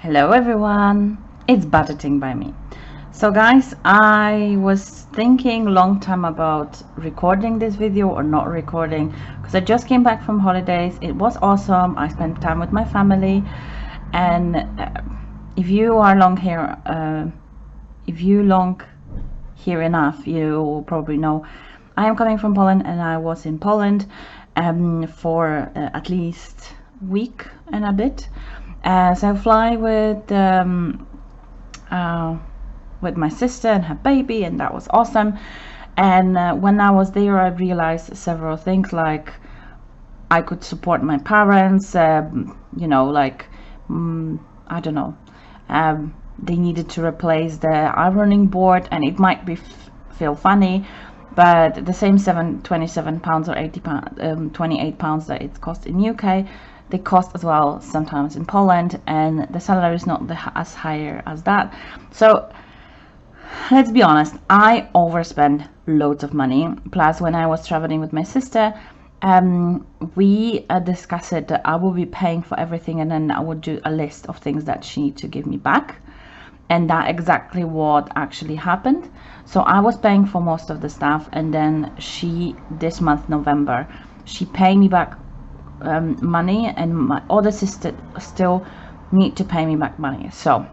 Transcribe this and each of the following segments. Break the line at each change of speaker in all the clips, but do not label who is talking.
Hello everyone, it's budgeting by me. So guys, I was thinking long time about recording this video or not recording, because I just came back from holidays. It was awesome. I spent time with my family, and if you are long here enough, you will probably know I am coming from Poland, and I was in Poland for at least week and a bit. So I fly with my sister and her baby, and that was awesome. And when I was there, I realized several things, like I could support my parents, I don't know, they needed to replace the ironing board, and it might feel funny, but the same 27 pounds or 80 pounds, 28 pounds that it cost in UK, they cost as well sometimes in Poland, and the salary is not as higher as that. So let's be honest, I overspend loads of money. Plus, when I was traveling with my sister, we discussed it that I will be paying for everything, and then I would do a list of things that she needs to give me back, and that exactly what actually happened. So I was paying for most of the stuff, and then this month November, she paid me back money, and my other sister still need to pay me back money. So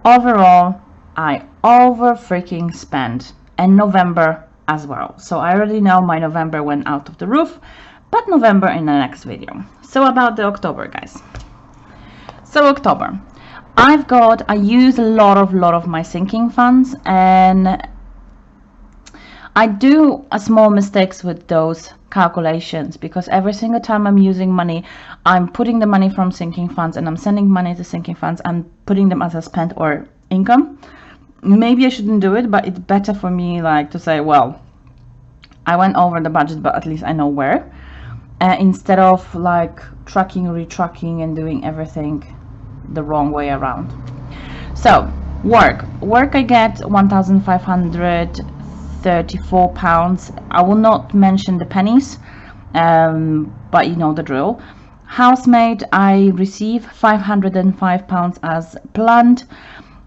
overall, I over freaking spent, and November as well. So I already know my November went out of the roof, but November in the next video. So about the October, guys. So October, I use a lot of my sinking funds, and I do a small mistakes with those calculations, because every single time I'm using money, I'm putting the money from sinking funds and I'm sending money to sinking funds and putting them as a spent or income. Maybe I shouldn't do it, but it's better for me, like, to say, well, I went over the budget, but at least I know where, instead of like retracking and doing everything the wrong way around. So work I get 1,534 pounds. I will not mention the pennies, but you know the drill. Housemaid, I receive 505 pounds as planned.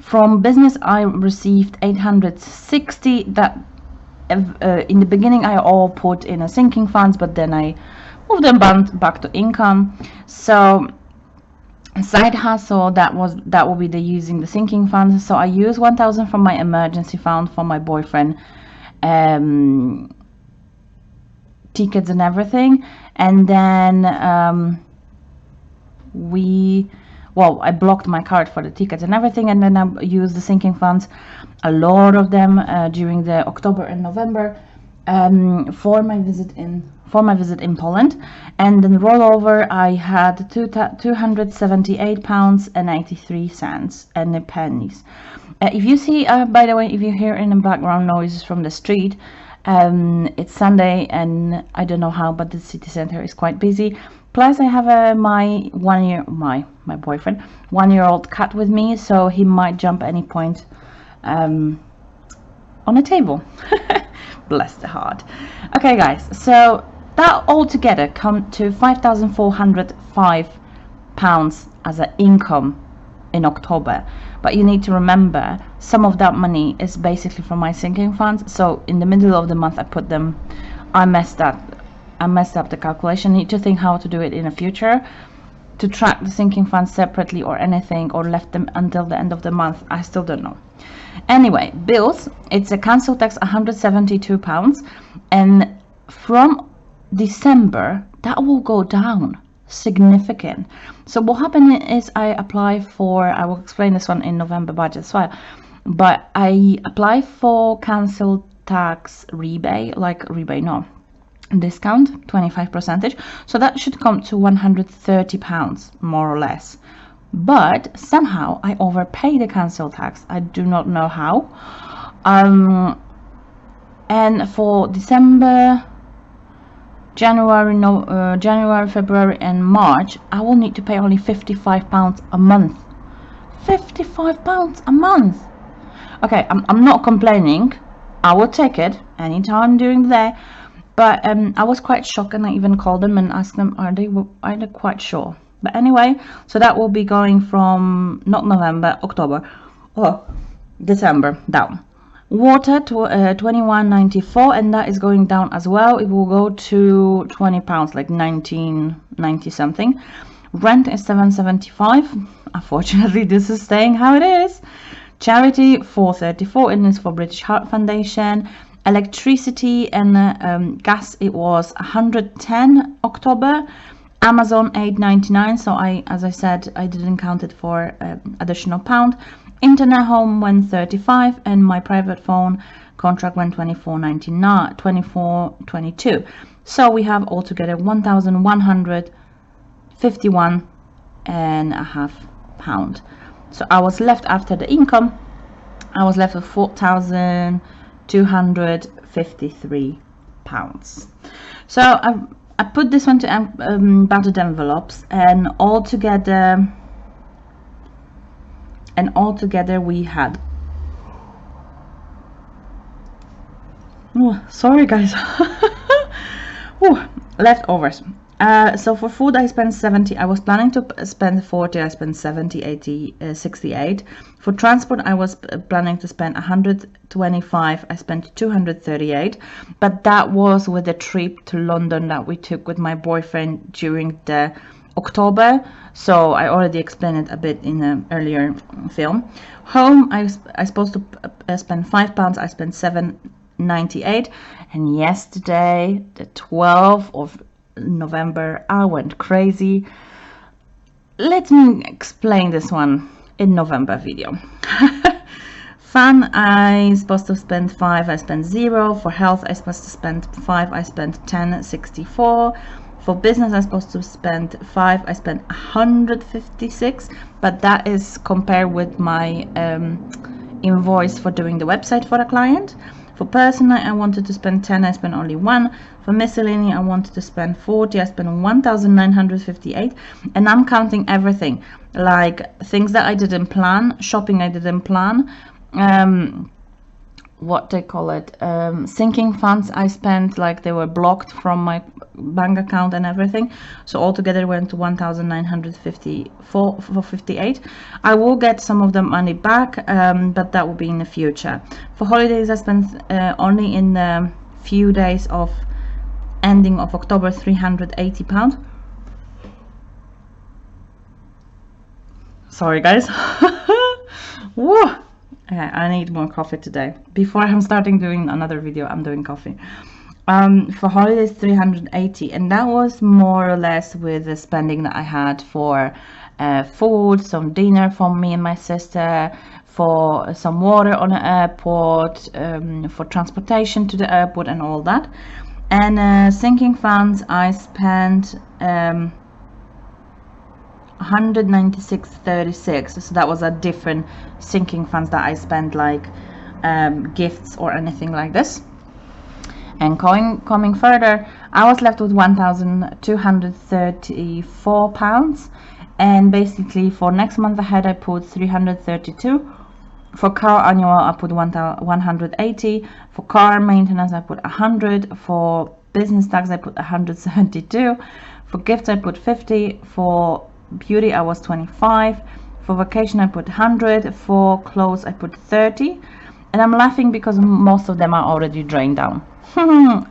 From business, I received 860. That in the beginning I all put in a sinking funds, but then I moved them back to income. So side hustle, that will be using the sinking funds. So I use 1,000 from my emergency fund for my boyfriend, tickets and everything, and then I blocked my card for the tickets and everything, and then I used the sinking funds, a lot of them during the October and November, for my visit in Poland. And then rollover, I had 278 pounds and 83 cents and the pennies. If you see, by the way, if you hear in the background noises from the street, it's Sunday, and I don't know how, but the city center is quite busy. Plus, I have my boyfriend, 1-year-old cat with me, so he might jump any point on a table. Bless the heart. Okay, guys, so that all together come to 5,405 pounds as an income in October. But you need to remember, some of that money is basically from my sinking funds. So in the middle of the month, I messed up the calculation. I need to think how to do it in the future, to track the sinking funds separately or anything, or left them until the end of the month. I still don't know. Anyway, bills, it's a council tax, 172 pounds, and from December that will go down significant. So what happened is I will explain this one in November budget as well, but I apply for council tax discount, 25%, so that should come to 130 pounds more or less. But somehow I overpay the council tax. I do not know how. And for December, January, February and March, I will need to pay only 55 pounds a month. 55 pounds a month. Okay, I'm not complaining. I will take it anytime during the day. But I was quite shocked, and I even called them and asked them, are they quite sure? But anyway, so that will be going from not November, October, or December down. Water to 21.94, and that is going down as well. It will go to £20, like 19.90 something. Rent is 7.75. Unfortunately, this is staying how it is. Charity 4.34, and it's for British Heart Foundation. Electricity and gas, it was 110 October. Amazon 8.99, so as I said, I didn't count it for additional pound. Internet home went 35, and my private phone contract went 24.22. So we have altogether 1,151.5 pound. So I was left, after the income, I was left with 4,253 pounds. So I put this one to battered envelopes, and altogether we had, sorry guys, leftovers. So for food I spent 70. I was planning to spend 40. I spent 70, 80, 68. For transport I was planning to spend 125. I spent 238, but that was with a trip to London that we took with my boyfriend during the October, so I already explained it a bit in an earlier film. Home, I supposed to spend £5. I spent £7.98, and yesterday, the 12th of November, I went crazy. Let me explain this one in November video. Fun, I supposed to spend 5. I spent 0. For health, I supposed to spend 5. I spent 10.64. For business, I'm supposed to spend 5. I spent 156, but that is compared with my invoice for doing the website for the client. For personal, I wanted to spend 10. I spent only 1. For miscellany, I wanted to spend 40. I spent 1,958, and I'm counting everything, like things that I didn't plan, shopping I didn't plan, what they call it, sinking funds I spent, like they were blocked from my bank account and everything. So altogether went to 1,954 for 58. I will get some of the money back, but that will be in the future. For holidays I spent only in the few days of ending of October £380. Sorry guys. Whoa. Okay, I need more coffee today. Before I'm starting doing another video, I'm doing coffee. For holidays 380, and that was more or less with the spending that I had for food, some dinner for me and my sister, for some water on the airport, for transportation to the airport and all that. And sinking funds, I spent 196.36, so that was a different sinking funds that I spent, like gifts or anything like this. And coming further, I was left with 1,234 pounds, and basically for next month ahead I put 332. For car annual I put 180. For car maintenance I put 100. For business tax I put 172. For gifts I put 50. For beauty I was 25. For vacation I put 100. For clothes I put 30. And I'm laughing because most of them are already drained down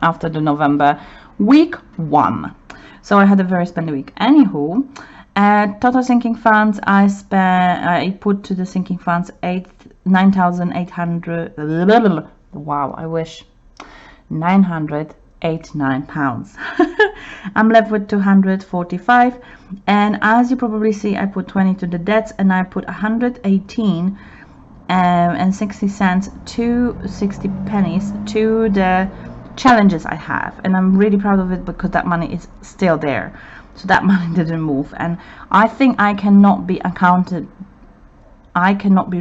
after the November week 1. So I had a very spendy week. Anywho, total sinking funds, I put to the sinking funds 9,800. Wow, I wish. 989 pounds. I'm left with 245, and as you probably see, I put 20 to the debts, and I put 118 and 60 cents to 60 pennies to the challenges I have, and I'm really proud of it because that money is still there. So that money didn't move, and I think I cannot be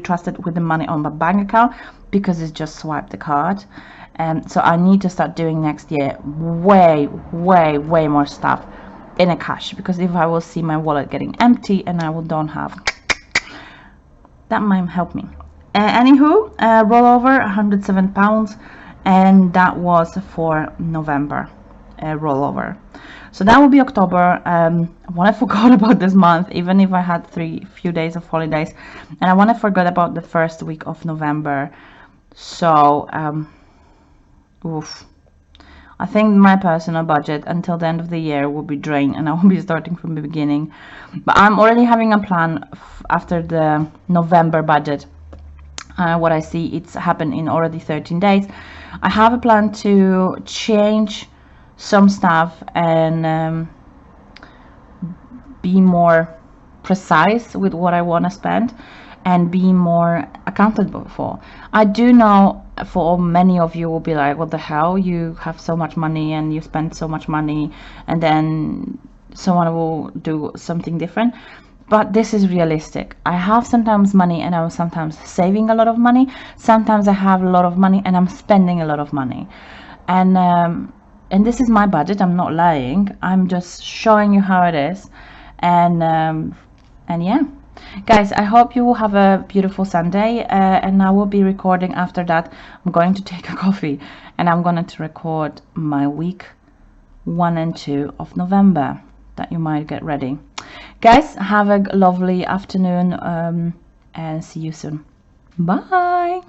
trusted with the money on my bank account because it's just swipe the card. So I need to start doing next year way more stuff in a cash, because if I will see my wallet getting empty and I don't have, that might help me. Anywho, rollover 107 pounds, and that was for November rollover. So that will be October. I want to forget about this month, even if I had few days of holidays, and I want to forget about the first week of November. So oof. I think my personal budget until the end of the year will be drained, and I will be starting from the beginning. But I'm already having a plan after the November budget. What I see, it's happened in already 13 days. I have a plan to change some stuff and be more precise with what I want to spend and be more accountable for. I do know for many of you will be like, what the hell, you have so much money and you spend so much money, and then someone will do something different. But this is realistic. I have sometimes money and I'm sometimes saving a lot of money. Sometimes I have a lot of money and I'm spending a lot of money. And this is my budget. I'm not lying. I'm just showing you how it is. And yeah, guys, I hope you will have a beautiful Sunday. And I will be recording after that. I'm going to take a coffee and I'm going to record my week 1 and 2 of November that you might get ready. Guys, have a lovely afternoon and see you soon. Bye.